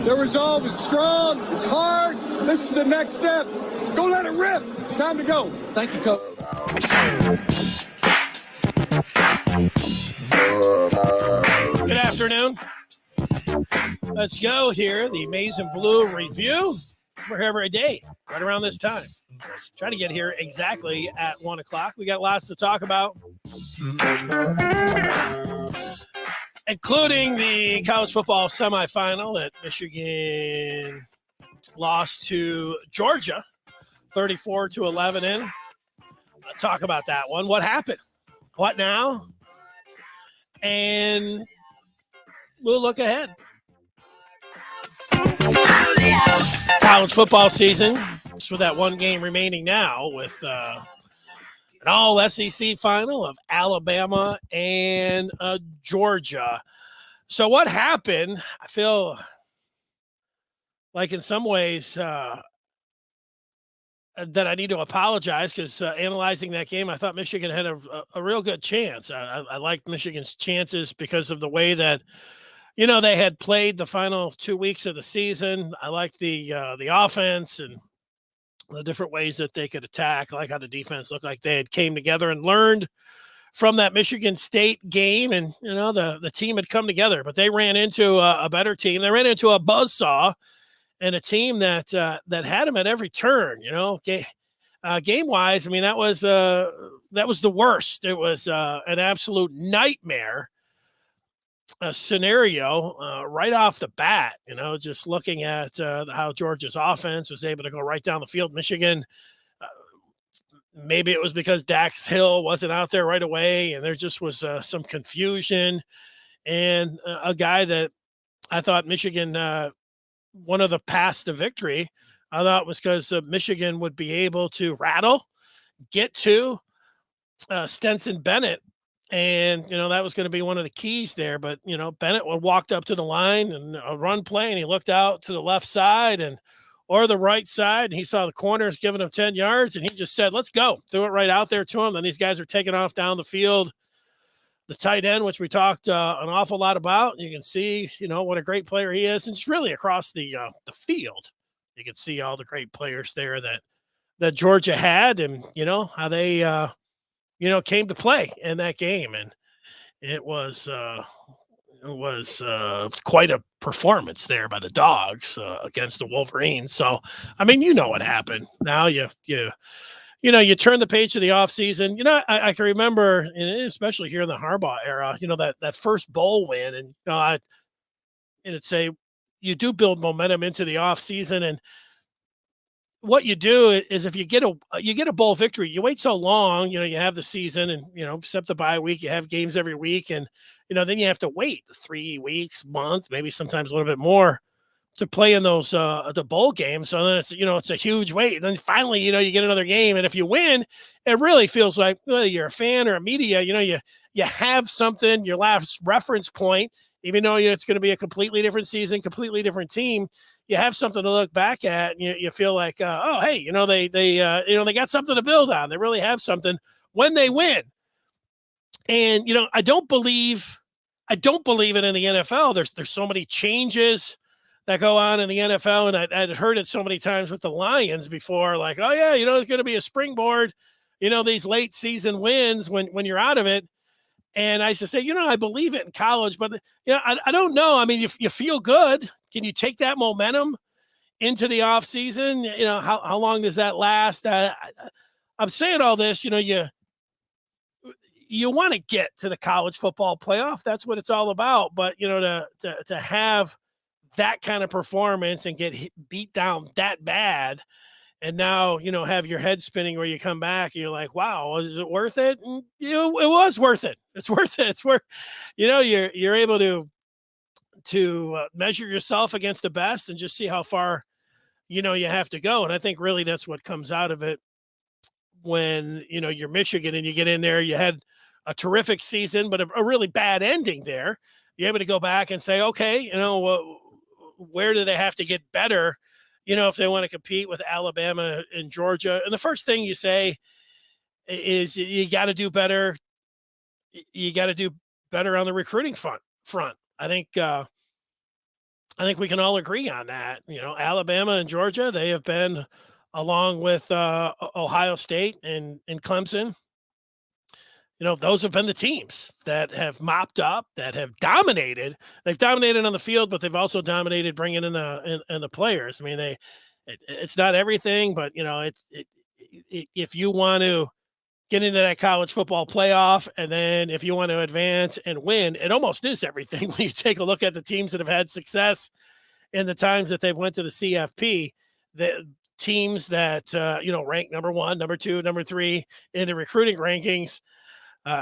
Their resolve is strong. It's hard. This is the next step. Go let it rip. It's time to go. Thank you, Coach. Good afternoon. Let's go here. The Maize and Blue review. We're here every day, right around this time. Try to get here exactly at 1 o'clock. We got lots to talk about, including the college football semifinal that Michigan lost to Georgia, 34-11 in. I'll talk about that one. What happened? What now? And we'll look ahead. College football season, just with that one game remaining now, with an all SEC final of Alabama and Georgia. So what happened? I feel like in some ways that I need to apologize because analyzing that game, I thought Michigan had a real good chance. I liked Michigan's chances because of the way that, you know, they had played the final 2 weeks of the season. I liked the offense and the different ways that they could attack. I like how the defense looked like they had came together and learned from that Michigan State game. And, you know, the team had come together, but they ran into a better team. They ran into a buzzsaw and a team that had them at every turn, you know, game-wise. I mean, that was the worst. It was an absolute nightmare scenario right off the bat, you know, just looking at how Georgia's offense was able to go right down the field. Michigan, maybe it was because Dax Hill wasn't out there right away, and there just was some confusion. And a guy that I thought Michigan, one of the paths to victory, I thought was because Michigan would be able to get to Stetson Bennett. And, you know, that was going to be one of the keys there. But, you know, Bennett walked up to the line and a run play, and he looked out to the left side or the right side, and he saw the corners giving him 10 yards, and he just said, let's go. Threw it right out there to him. Then these guys are taking off down the field. The tight end, which we talked an awful lot about. You can see, you know, what a great player he is. And just really across the field, you can see all the great players there that Georgia had, and, you know, how they came to play in that game. And it was quite a performance there by the Dogs against the Wolverines. So, I mean, you know what happened. Now you turn the page to the offseason. You know, I can remember, and especially here in the Harbaugh era, you know, that first bowl win. And, you know, and it's you do build momentum into the offseason. And what you do is if you get a bowl victory, you wait so long, you know, you have the season and, you know, except the bye week, you have games every week. And, you know, then you have to wait 3 weeks, month, maybe sometimes a little bit more to play in those, the bowl games. So then it's a huge wait. And then finally, you know, you get another game. And if you win, it really feels like, whether you're a fan or a media, you know, you have something, your last reference point, even though it's going to be a completely different season, completely different team. You have something to look back at, and you feel like, oh, hey, you know, they got something to build on. They really have something when they win. And, you know, I don't believe it in the NFL. There's so many changes that go on in the NFL. And I'd heard it so many times with the Lions before, like, oh yeah, you know, it's going to be a springboard, you know, these late season wins when you're out of it. And I used to say, you know, I believe it in college, but, you know, I don't know. I mean, you feel good. Can you take that momentum into the off season? You know, how long does that last? I'm saying all this, you know, you want to get to the college football playoff. That's what it's all about. But, you know, to have that kind of performance and get beat down that bad, and now, you know, have your head spinning where you come back and you're like, wow, is it worth it? And, you know, it was worth it. It's worth it. It's worth, you know, you're able to measure yourself against the best and just see how far, you know, you have to go. And I think really that's what comes out of it when, you know, you're Michigan and you get in there. You had a terrific season, but a really bad ending there. You're able to go back and say, okay, you know, where do they have to get better, you know, if they want to compete with Alabama and Georgia? And the first thing you say is you got to do better. You got to do better on the recruiting front. I think I think we can all agree on that. Alabama and Georgia, they have been, along with Ohio State and Clemson, those have been the teams that have mopped up, that have dominated. They've dominated on the field, but they've also dominated bringing in the players. I mean, it's not everything, but if you want to get into that college football playoff, and then if you want to advance and win, it almost is everything. When you take a look at the teams that have had success in the times that they've went to the CFP, the teams that rank number 1, number 2, number 3 in the recruiting rankings,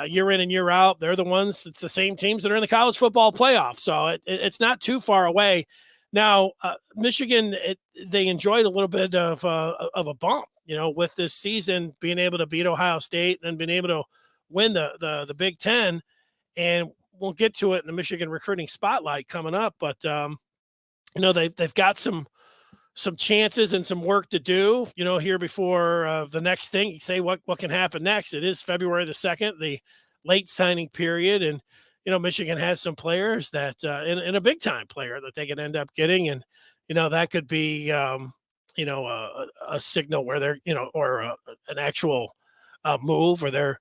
year in and year out, they're the ones. It's the same teams that are in the college football playoff, so it's not too far away. Now, Michigan, they enjoyed a little bit of a bump, with this season, being able to beat Ohio State and being able to win the Big Ten, and we'll get to it in the Michigan recruiting spotlight coming up. But they've got some chances and some work to do, here before the next thing. You say what can happen next. It is February the 2nd, the late signing period. And, Michigan has some players that in a big time player that they can end up getting. And, that could be, a signal where they're, or an actual move where they're,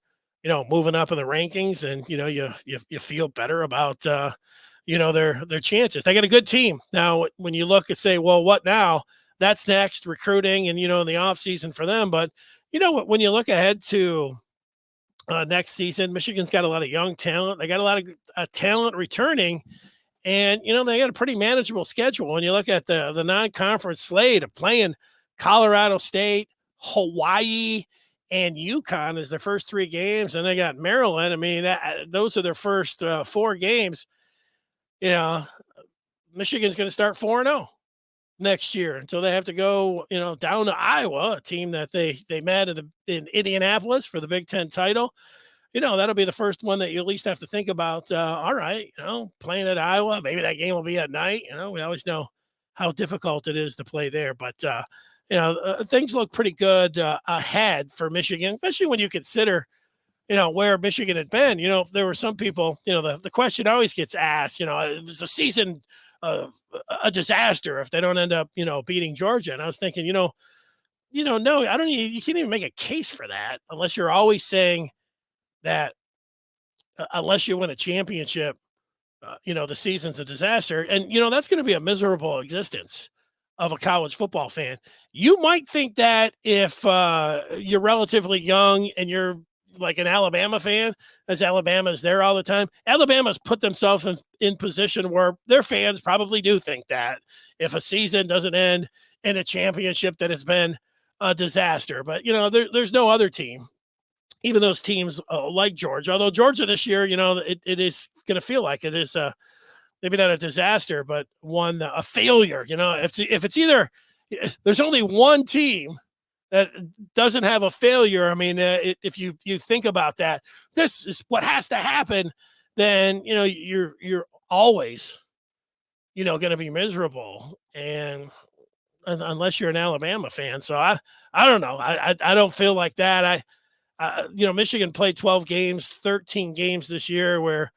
moving up in the rankings, and, you feel better about, their chances. They got a good team. Now, when you look and say, well, what now? That's next, recruiting and, in the off season for them. But, when you look ahead to next season, Michigan's got a lot of young talent. They got a lot of talent returning, and, they got a pretty manageable schedule. When you look at the non-conference slate of playing Colorado State, Hawaii, and UConn as their first 3 games, and they got Maryland. I mean, those are their first 4 games. Michigan's going to start 4-0 next year until they have to go, down to Iowa, a team that they met in Indianapolis for the Big Ten title. That'll be the first one that you at least have to think about. All right, playing at Iowa, maybe that game will be at night. We always know how difficult it is to play there, but things look pretty good ahead for Michigan, especially when you consider where Michigan had been. There were some people, the question always gets asked, is the season a disaster if they don't end up, beating Georgia? And I was thinking, no, you can't even make a case for that unless you're always saying that unless you win a championship, the season's a disaster. And, that's going to be a miserable existence of a college football fan. You might think that if you're relatively young and you're like an Alabama fan, as Alabama is there all the time. Alabama's put themselves in position where their fans probably do think that if a season doesn't end in a championship, that it's been a disaster. But, there's no other team, even those teams like Georgia, although Georgia this year, it is going to feel like it is maybe not a disaster, but a failure. If it's either, there's only one team that doesn't have a failure. I mean, if you think about that, this is what has to happen. Then you're always going to be miserable, and unless you're an Alabama fan. So I don't know. I don't feel like that. Michigan played 12 games, 13 games this year where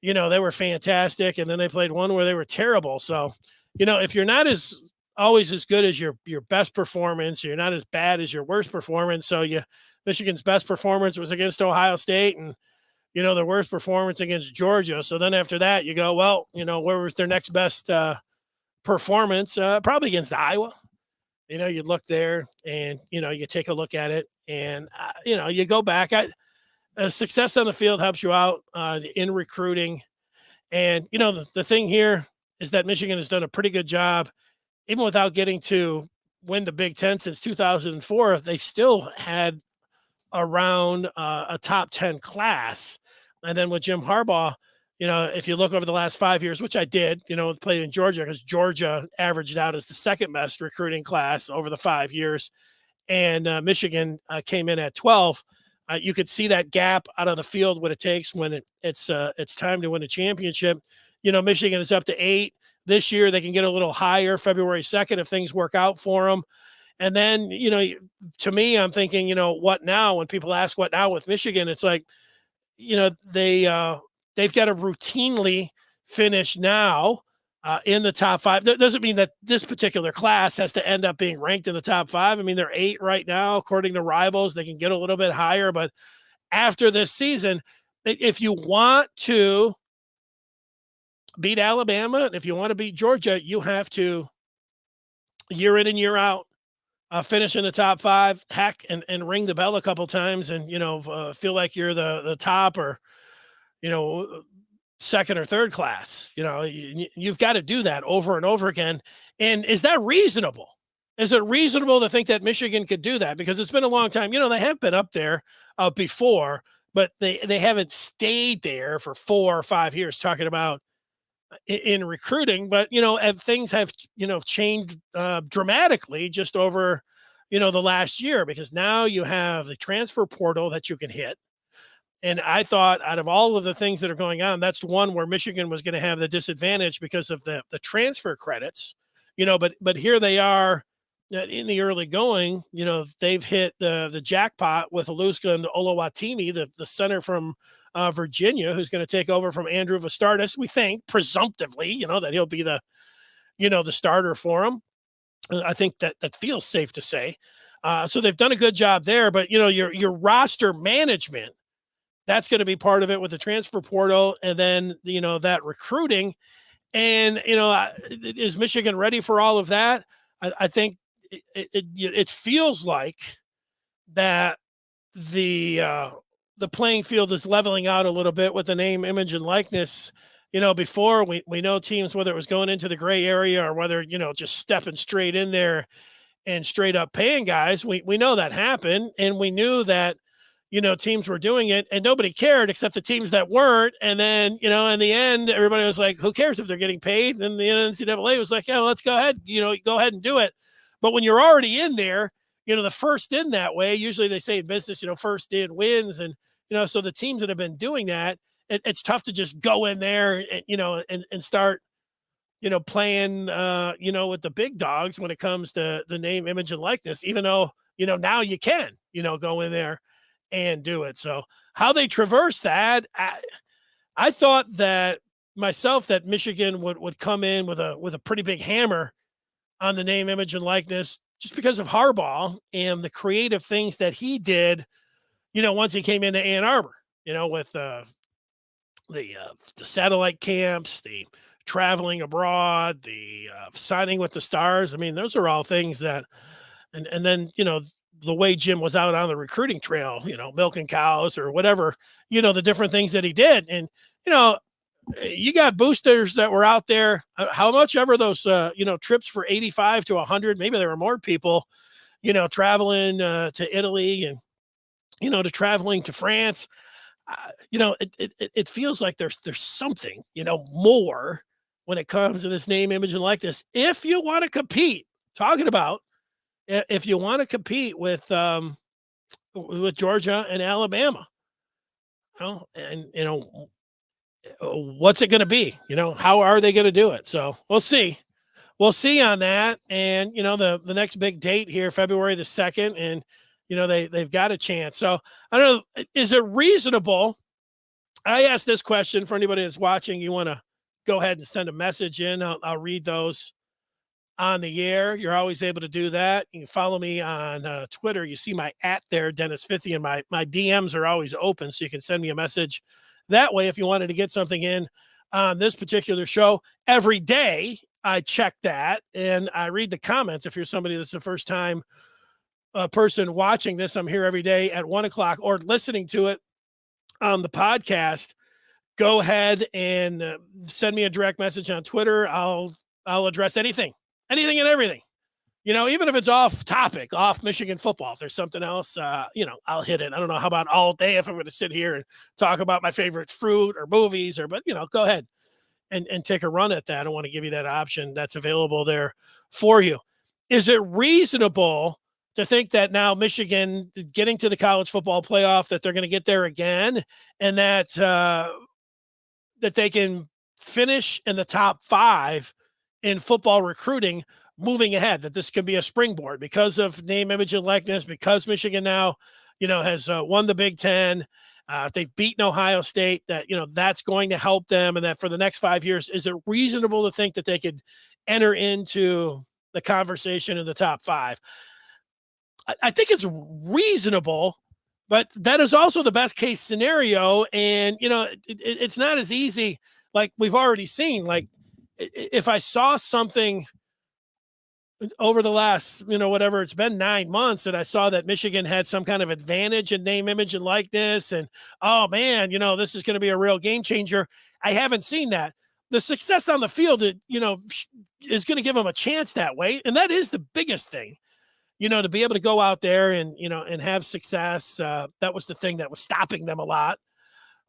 they were fantastic, and then they played one where they were terrible. So if you're not always as good as your best performance, you're not as bad as your worst performance. So Michigan's best performance was against Ohio State, and their worst performance against Georgia. So then after that, you go, well, where was their next best performance? Probably against Iowa. You look there, and you take a look at it, and you go back. Success on the field helps you out in recruiting, and the thing here is that Michigan has done a pretty good job. Even without getting to win the Big Ten since 2004, they still had around a top 10 class. And then with Jim Harbaugh, if you look over the last 5 years, which I did, played in Georgia, because Georgia averaged out as the second best recruiting class over the 5 years. And Michigan came in at 12. You could see that gap out of the field, what it takes when it's time to win a championship. Michigan is up to 8. This year, they can get a little higher February 2nd if things work out for them. And then, to me, I'm thinking, what now? When people ask what now with Michigan, it's like, they've got to routinely finish now in the top 5. That doesn't mean that this particular class has to end up being ranked in the top 5. I mean, they're 8 right now, according to Rivals. They can get a little bit higher, but after this season, if you want to beat Alabama, and if you want to beat Georgia, you have to, year in and year out, finish in the top 5, heck, and ring the bell a couple times, and feel like you're the top, or second or third class. You've got to do that over and over again. And is that reasonable? Is it reasonable to think that Michigan could do that? Because it's been a long time. They have been up there before, but they haven't stayed there for 4 or 5 years, talking about in recruiting. But things have changed dramatically just over the last year, because now you have the transfer portal that you can hit. And I thought, out of all of the things that are going on, that's the one where Michigan was going to have the disadvantage because of the transfer credits, but here they are in the early going. They've hit the jackpot with Aluska and Olowatimi, the center from Virginia, who's going to take over from Andrew Vastardis. We think presumptively, that he'll be the starter for him. I think that feels safe to say. So they've done a good job there, but your roster management, that's going to be part of it with the transfer portal, and then that recruiting. And is Michigan ready for all of that? I think it feels like that the playing field is leveling out a little bit with the name, image, and likeness. Before we know teams, whether it was going into the gray area or whether just stepping straight in there and straight up paying guys, we know that happened, and we knew that teams were doing it and nobody cared except the teams that weren't. And then, in the end, everybody was like, who cares if they're getting paid? And the NCAA was like, yeah, let's go ahead, go ahead and do it. But when you're already in there, the first in that way, usually they say in business, first in wins. And, so the teams that have been doing that, it's tough to just go in there and, and start, playing, with the big dogs when it comes to the name, image, and likeness, even though, now you can, go in there and do it. So how they traverse that, I thought that Michigan would come in with a pretty big hammer on the name, image, and likeness, just because of Harbaugh and the creative things that he did, once he came into Ann Arbor, with the satellite camps, the traveling abroad, the signing with the stars. I mean, those are all things that, and then, the way Jim was out on the recruiting trail, milking cows or whatever, the different things that he did. And, you got boosters that were out there, how much ever those, trips for 85 to 100, maybe there were more people, traveling to Italy and, to traveling to France. It feels like there's something, more when it comes to this name, image, and likeness. If you want to compete, talking about, if you want to compete with Georgia and Alabama, and what's it going to be? How are they going to do it? So we'll see on that. And the next big date here, February the 2nd, and they've got a chance. So I don't know, is it reasonable? I asked this question for anybody that's watching. You want to go ahead and send a message in. I'll read those on the air. You're always able to do that. You can follow me on Twitter. You see my @ there, Dennis Fithian. My DMs are always open, so you can send me a message that way if you wanted to get something in on this particular show. Every day I check that and I read the comments. If you're somebody that's the first time person watching this, I'm here every day at 1:00 or listening to it on the podcast. Go ahead and send me a direct message on Twitter. I'll address anything and everything, even if it's off topic, off Michigan football. If there's something else, I'll hit it. I don't know how about all day if I'm going to sit here and talk about my favorite fruit or movies, but go ahead and take a run at that. I want to give you that option that's available there for you. Is it reasonable to think that now Michigan getting to the college football playoff, that they're going to get there again, and that they can finish in the top 5 in football recruiting moving ahead, that this could be a springboard because of name, image, and likeness, because Michigan now, has won the Big Ten, They've beaten Ohio State, that, that's going to help them. And that for the next 5 years, is it reasonable to think that they could enter into the conversation in the top 5? I think it's reasonable, but that is also the best case scenario. And, it's not as easy. Like we've already seen, like if I saw something over the last, whatever it's been, 9 months, and I saw that Michigan had some kind of advantage in name, image, and likeness, and, oh man, this is going to be a real game changer. I haven't seen that. The success on the field, is going to give them a chance that way. And that is the biggest thing, to be able to go out there and, and have success. That was the thing that was stopping them a lot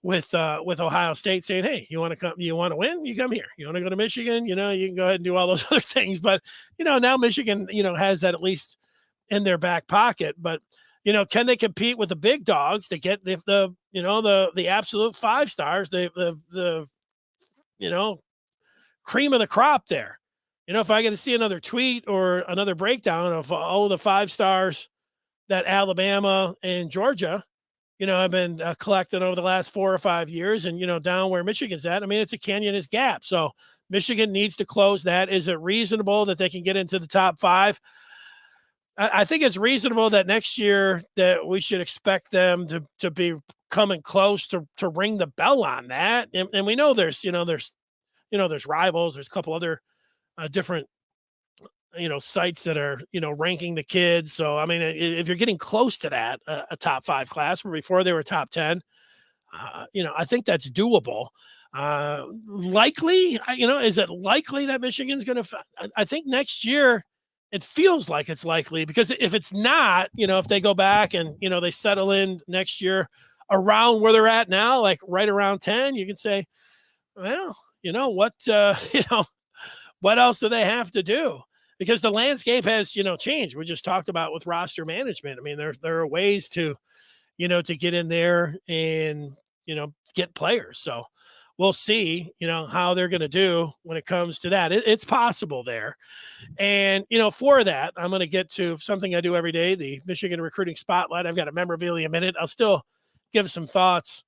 with Ohio State, saying, hey, you want to come, you want to win, you come here. You want to go to Michigan, you can go ahead and do all those other things. But, now Michigan, has that at least in their back pocket. But, can they compete with the big dogs to get the absolute 5 stars, the cream of the crop there? If I get to see another tweet or another breakdown of the 5 stars that Alabama and Georgia, I've been collecting over the last 4 or 5 years, and, down where Michigan's at, I mean, it's a canyonist gap. So Michigan needs to close that. Is it reasonable that they can get into the top 5? I think it's reasonable that next year that we should expect them to be coming close to ring the bell on that. And we know there's rivals. There's a couple other different sites that are, ranking the kids. So, I mean, if you're getting close to that, a top 5 class, where before they were top 10, I think that's doable. Likely, is it likely that Michigan's going to, I think next year, it feels like it's likely, because if it's not, if they go back and, they settle in next year around where they're at now, like right around 10, you can say, well, what else do they have to do? Because the landscape has, changed. We just talked about with roster management. I mean, there are ways to, to get in there and, get players. So we'll see, how they're going to do when it comes to that. It's possible there. And, for that, I'm going to get to something I do every day, the Michigan Recruiting Spotlight. I've got a memorabilia minute. I'll still give some thoughts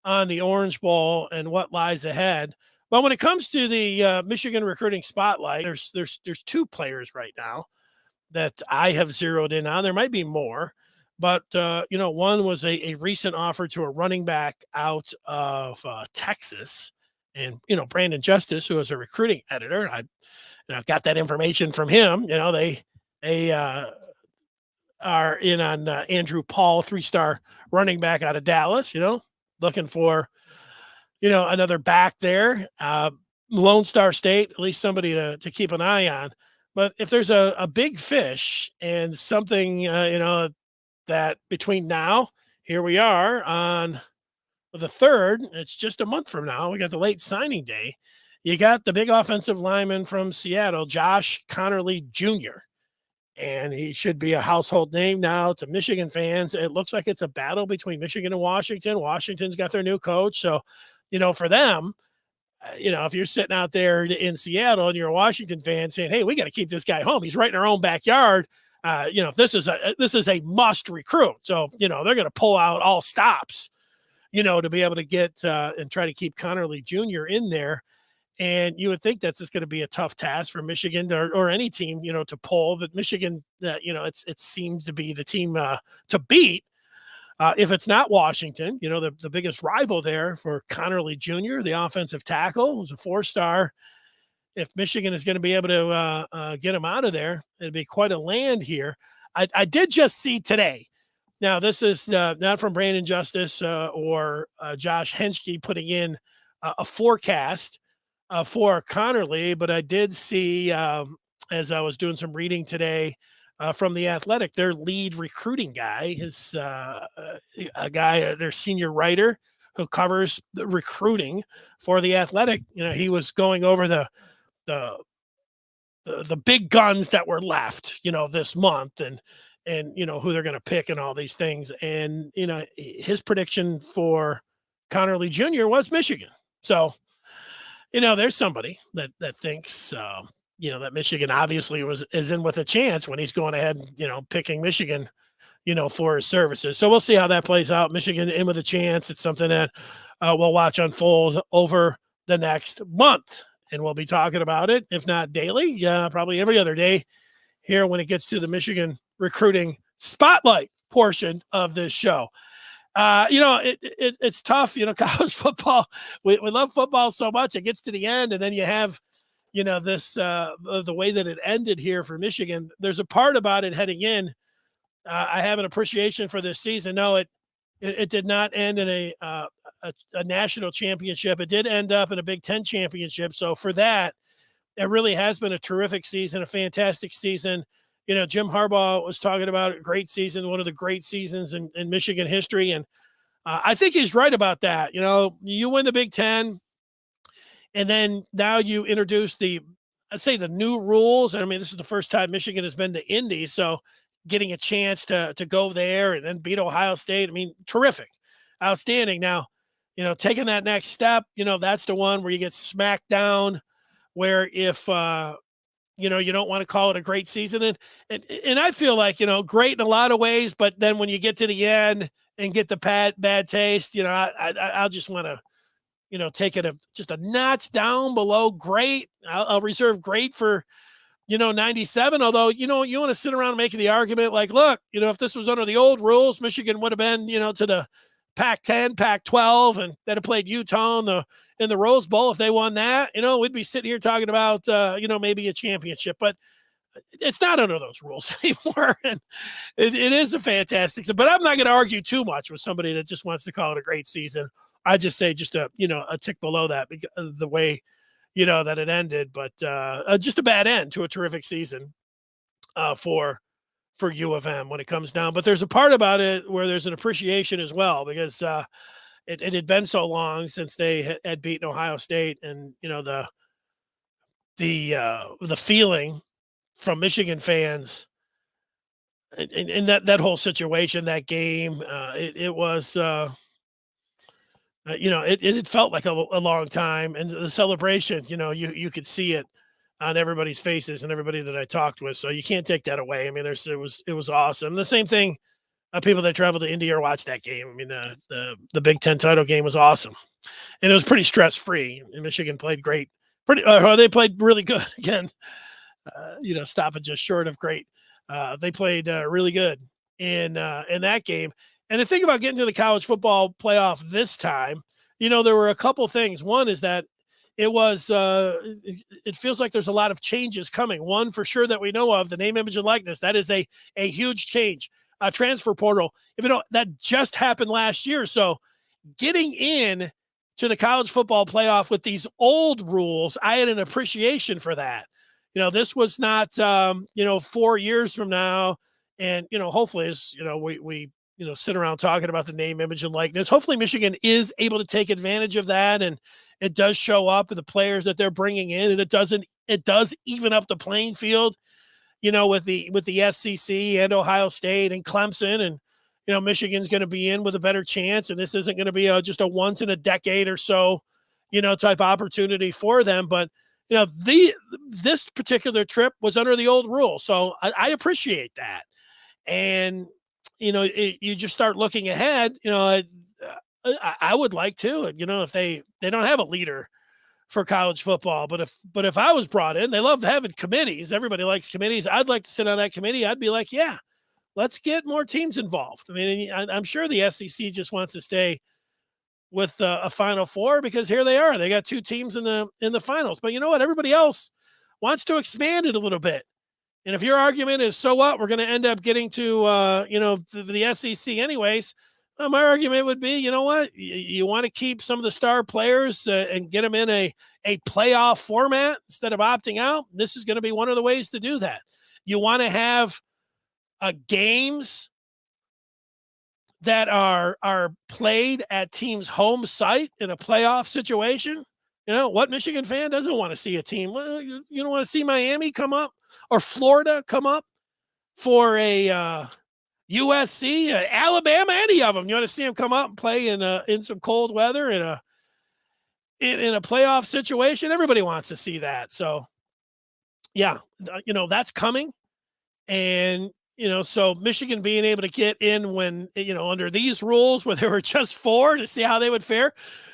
on the Orange Bowl and what lies ahead. But when it comes to the Michigan Recruiting Spotlight, there's 2 players right now that I have zeroed in on. There might be more, but one was a recent offer to a running back out of Texas, and Brandon Justice, who is a recruiting editor. I got that information from him. They are in on Andrew Paul, 3-star running back out of Dallas. Looking for another back there. Lone Star State, at least somebody to keep an eye on. But if there's a big fish and something, that between now, here we are on the 3rd, it's just a month from now, we got the late signing day. You got the big offensive lineman from Seattle, Josh Connerly Jr., and he should be a household name now to Michigan fans. It looks like it's a battle between Michigan and Washington. Washington's got their new coach. So, for them, if you're sitting out there in Seattle and you're a Washington fan saying, hey, we got to keep this guy home, he's right in our own backyard. This is a must recruit. So, they're going to pull out all stops, to be able to get and try to keep Connerly Jr. in there. And you would think that's just going to be a tough task for Michigan or any team, to pull. But Michigan, it seems to be the team to beat. If it's not Washington, the biggest rival there for Connerly Jr., the offensive tackle, who's a 4-star. If Michigan is going to be able to get him out of there, it'd be quite a land here. I did just see today. Now, this is not from Brandon Justice or Josh Henschke putting in a forecast for Connerly, but I did see, as I was doing some reading today, from The Athletic, their lead recruiting guy is a guy, their senior writer who covers the recruiting for The Athletic. He was going over the big guns that were left, this month, and who they're going to pick and all these things. And, his prediction for Connerly Jr. was Michigan. So, there's somebody that thinks, that Michigan obviously is in with a chance when he's going ahead, picking Michigan, for his services. So we'll see how that plays out. Michigan in with a chance. It's something that we'll watch unfold over the next month. And we'll be talking about it, if not daily, probably every other day here when it gets to the Michigan recruiting spotlight portion of this show. It's tough, college football. We love football so much. It gets to the end, and then you have, this the way that it ended here for Michigan. There's a part about it heading in. I have an appreciation for this season. No, it did not end in a national championship. It did end up in a Big Ten championship. So for that, it really has been a terrific season, a fantastic season. Jim Harbaugh was talking about a great season, one of the great seasons in Michigan history. And I think he's right about that. You win the Big Ten, and then now you introduce the new rules. I mean, this is the first time Michigan has been to Indy. So getting a chance to go there and then beat Ohio State. I mean, terrific, outstanding. Now, taking that next step, that's the one where you get smacked down, where if, you don't want to call it a great season. And I feel like, great in a lot of ways, but then when you get to the end and get the bad taste, I'll just want to, take it just a notch down below great. I'll reserve great for, 97, although, you want to sit around making the argument like, look, if this was under the old rules, Michigan would have been, to the Pac-10, Pac-12, and they'd have played Utah in the Rose Bowl. If they won that, we'd be sitting here talking about, maybe a championship, but it's not under those rules anymore. And it is a fantastic, but I'm not going to argue too much with somebody that just wants to call it a great season. I just say just a tick below that because of the way, that it ended, but just a bad end to a terrific season for U of M when it comes down. But there's a part about it where there's an appreciation as well, because it had been so long since they had beaten Ohio State, and the feeling from Michigan fans in that whole situation, that game, it was. It felt like a long time, and the celebration, you could see it on everybody's faces and everybody that I talked with. So you can't take that away. I mean, it was awesome. The same thing, people that traveled to Indy or watched that game. I mean, the Big Ten title game was awesome, and it was pretty stress free. And Michigan played great. They played really good again. Stopping just short of great. They played really good in that game. And the thing about getting to the college football playoff this time, there were a couple things. One is that it was, it feels like there's a lot of changes coming. One for sure that we know of, the name, image, and likeness. That is a huge change. Transfer portal, that just happened last year. So getting in to the college football playoff with these old rules, I had an appreciation for that. This was not, 4 years from now. And, hopefully as, we sit around talking about the name, image, and likeness. Hopefully Michigan is able to take advantage of that, and it does show up in the players that they're bringing in, and it does even up the playing field, with the SEC and Ohio State and Clemson, and, Michigan's going to be in with a better chance, and this isn't going to be just a once in a decade or so, type opportunity for them. But, this particular trip was under the old rule. So I appreciate that. And, you just start looking ahead. I would like to, if they don't have a leader for college football, but if I was brought in, they love having committees. Everybody likes committees. I'd like to sit on that committee. I'd be like, yeah, let's get more teams involved. I mean, I'm sure the SEC just wants to stay with a Final Four, because here they are. They got two teams in the finals. But you know what? Everybody else wants to expand it a little bit. And if your argument is, so what, we're going to end up getting to, the SEC anyways, my argument would be, you know what, you want to keep some of the star players and get them in a playoff format instead of opting out. This is going to be one of the ways to do that. You want to have games that are played at teams' home site in a playoff situation. What Michigan fan doesn't want to see a team? You don't want to see Miami come up or Florida come up for a USC, Alabama, any of them. You want to see them come up and play in some cold weather in a playoff situation. Everybody wants to see that. So, yeah, that's coming. And So Michigan being able to get in when, under these rules where there were just 4 to see how they would fare.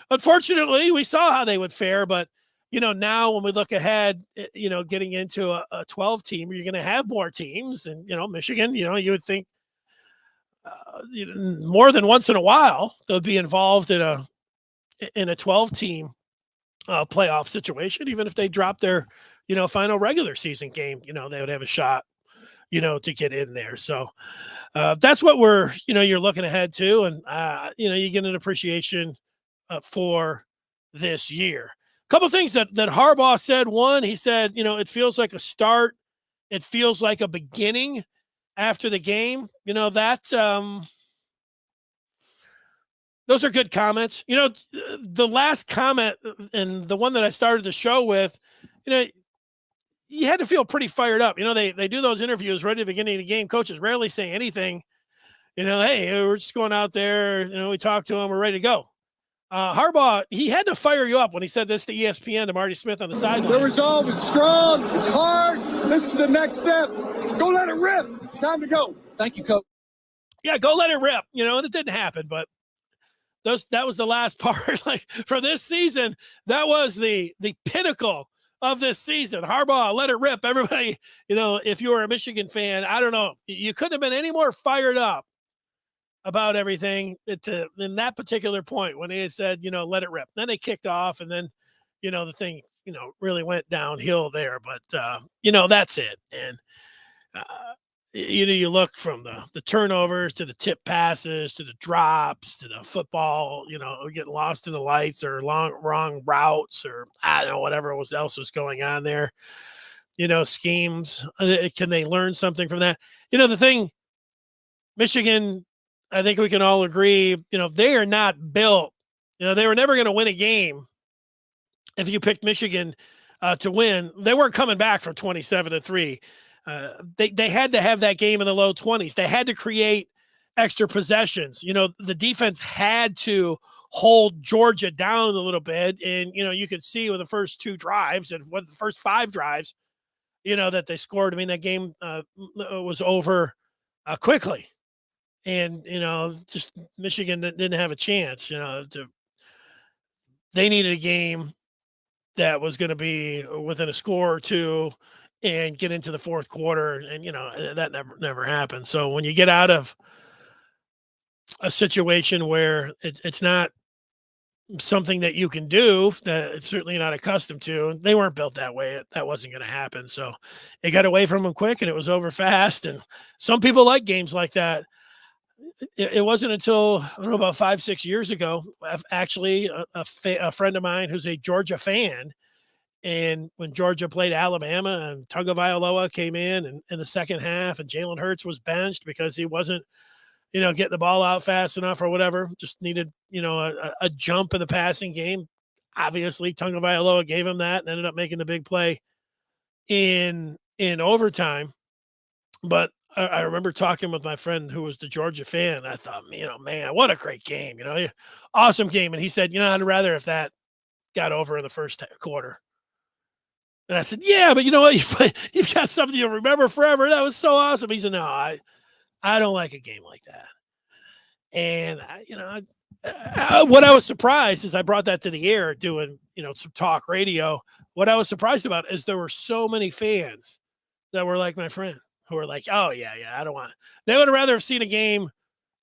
Unfortunately, we saw how they would fare, but, now when we look ahead, getting into a 12 team, you're going to have more teams and, Michigan, you would think more than once in a while, they'll be involved in a 12 team playoff situation. Even if they drop their, final regular season game, they would have a shot, to get in there. So that's what you're looking ahead to. And, you get an appreciation for this year. A couple of things that Harbaugh said. One, he said, it feels like a start. It feels like a beginning after the game. Those are good comments. The last comment and the one that I started the show with, you had to feel pretty fired up. They do those interviews right at the beginning of the game. Coaches rarely say anything, hey, we're just going out there. We talked to them. We're ready to go. Harbaugh, he had to fire you up when he said this to ESPN to Marty Smith on the sideline. The resolve is strong. It's hard. This is the next step. Go let it rip. It's time to go. Thank you, Coach. Yeah, go let it rip. And it didn't happen, but that was the last part. Like for this season, that was the pinnacle of this season. Harbaugh, let it rip. Everybody, if you were a Michigan fan, I don't know, you couldn't have been any more fired up about everything in that particular point when they said, let it rip. Then they kicked off, and then, the thing, really went downhill there. But, that's it. And, you look from the turnovers to the tip passes to the drops to the football, getting lost in the lights or wrong routes or I don't know, whatever else was going on there, schemes. Can they learn something from that? The thing, Michigan, I think we can all agree, they are not built, they were never going to win a game. If you picked Michigan to win, they weren't coming back from 27-3. They had to have that game in the low 20s. They had to create extra possessions. The defense had to hold Georgia down a little bit. And, you could see with the first 2 drives and the first 5 drives, that they scored. I mean, that game was over quickly. And, just Michigan didn't have a chance, they needed a game that was going to be within a score or 2 and get into the fourth quarter. And, that never happened. So when you get out of a situation where it's not something that you can do, that it's certainly not accustomed to, they weren't built that way. That wasn't going to happen. So it got away from them quick and it was over fast. And some people like games like that. It wasn't until, I don't know, about 5-6 years ago, actually, a friend of mine who's a Georgia fan, and when Georgia played Alabama and Tagovailoa came in the second half and Jalen Hurts was benched because he wasn't, getting the ball out fast enough or whatever, just needed, a jump in the passing game. Obviously, Tagovailoa gave him that and ended up making the big play in overtime. But I remember talking with my friend who was the Georgia fan. I thought, man, what a great game, awesome game. And he said, I'd rather if that got over in the first quarter. And I said, yeah, but you know what? You've got something you'll remember forever. That was so awesome. He said, no, I don't like a game like that. And, what I was surprised is I brought that to the air doing, some talk radio. What I was surprised about is there were so many fans that were like my friend, who were like, oh, yeah, I don't want. They would rather have seen a game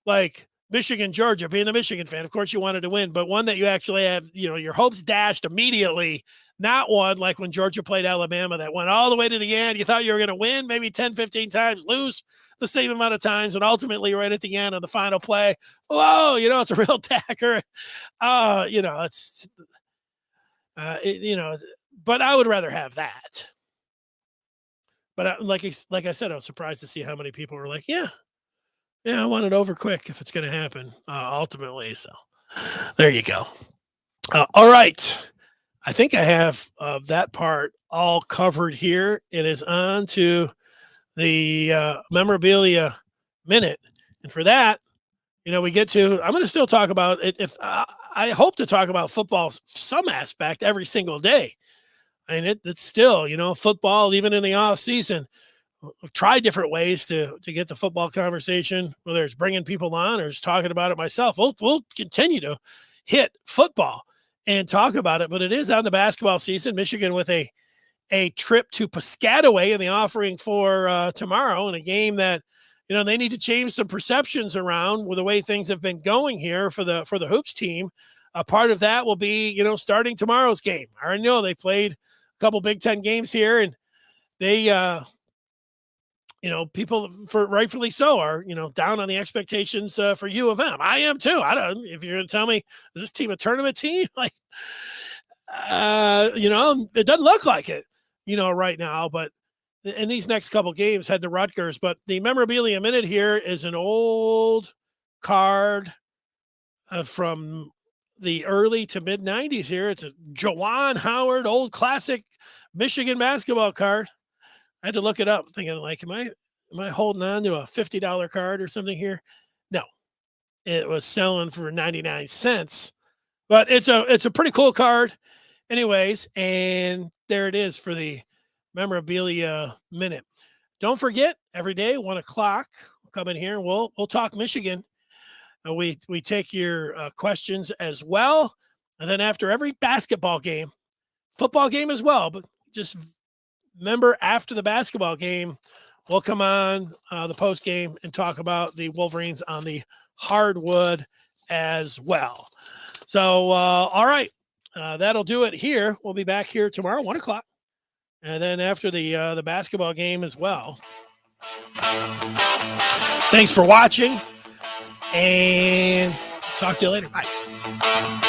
like Michigan, Georgia, being a Michigan fan. Of course, you wanted to win, but one that you actually have, your hopes dashed immediately, not one like when Georgia played Alabama that went all the way to the end. You thought you were going to win maybe 10, 15 times, lose the same amount of times, and ultimately right at the end of the final play, whoa, it's a real dagger. But I would rather have that. But like I said, I was surprised to see how many people were like, yeah, I want it over quick if it's going to happen ultimately. So there you go. All right. I think I have that part all covered here. It is on to the memorabilia minute. And for that, we get to, I'm going to still talk about it. If I hope to talk about football, some aspect every single day. And it's still, football, even in the off season, try different ways to get the football conversation, whether it's bringing people on or just talking about it myself. We'll continue to hit football and talk about it, but it is on the basketball season. Michigan with a trip to Piscataway in the offering for tomorrow, in a game that, they need to change some perceptions around with the way things have been going here for the Hoops team. A part of that will be, starting tomorrow's game. I already know they played a couple Big Ten games here, and they, people, for rightfully so, are, down on the expectations for U of M. I am too. I don't, if you're going to tell me, is this team a tournament team? Like, it doesn't look like it, right now, but in these next couple games, head to Rutgers. But the memorabilia minute here is an old card from the early to mid 90s here. It's a Juwan Howard, old classic Michigan basketball card. I had to look it up, thinking, like, am I holding on to a $50 card or something here? No, it was selling for 99 cents, but it's a pretty cool card anyways. And there it is for the memorabilia minute. Don't forget, every day, 1:00, we'll come in here and we'll talk Michigan. We take your questions as well. And then after every basketball game, football game as well, but just remember, after the basketball game, we'll come on the post game and talk about the Wolverines on the hardwood as well. So, all right, that'll do it here. We'll be back here tomorrow, 1:00, and then after the basketball game as well. Thanks for watching, and talk to you later. Bye.